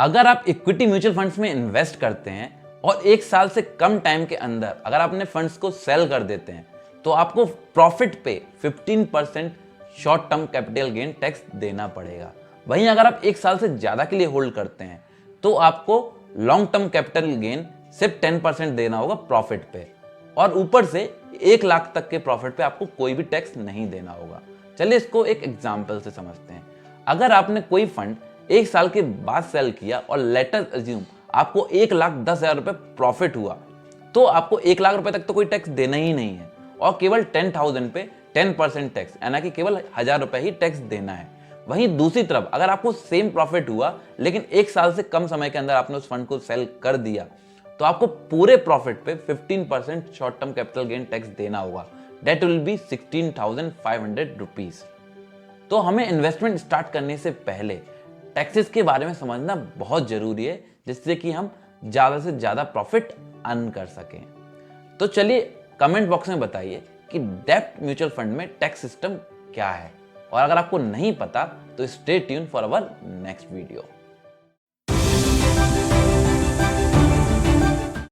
अगर आप equity mutual funds में इन्वेस्ट करते हैं और 1 साल से कम टाइम के अंदर अगर आपने फंड्स को सेल कर देते हैं तो आपको प्रॉफिट पे 15% short term capital gain tax देना पड़ेगा। वहीं अगर आप 1 साल से ज्यादा के लिए होल्ड करते हैं तो आपको लॉन्ग टर्म कैपिटल गेन सिर्फ 10% देना होगा प्रॉफिट पे, और ऊपर से 1 लाख तक के प्रॉफिट पे आपको कोई भी टैक्स नहीं देना होगा। चलिए इसको एक एग्जांपल से समझते हैं। अगर आपने कोई फंड 1 साल के बाद सेल किया और लेटर अज्यूम आपको 1,10,000 रुपए प्रॉफिट हुआ, तो आपको 1 लाख रुपए तक तो कोई टैक्स देना ही नहीं है और केवल 10,000 पे 10% टैक्स, यानी कि केवल 1,000 रुपए ही टैक्स देना है। वहीं दूसरी तरफ अगर आपको सेम प्रॉफिट हुआ लेकिन 1 साल से कम समय के अंदर आपने उस फंड को सेल कर दिया तो आपको पूरे प्रॉफिट पे 15% short term capital gain tax देना होगा। That will be 16,500 rupees. तो हमें इन्वेस्टमेंट स्टार्ट करने से पहले टैक्सेस के बारे में समझना बहुत जरूरी है, जिससे कि हम ज्यादा से ज्यादा प्रॉफिट अर्न कर सकें। तो चलिए कमेंट बॉक्स में बताइए कि डेब्ट म्यूचुअल फंड में टैक्स सिस्टम क्या है, और अगर आपको नहीं पता तो stay tune for our next video.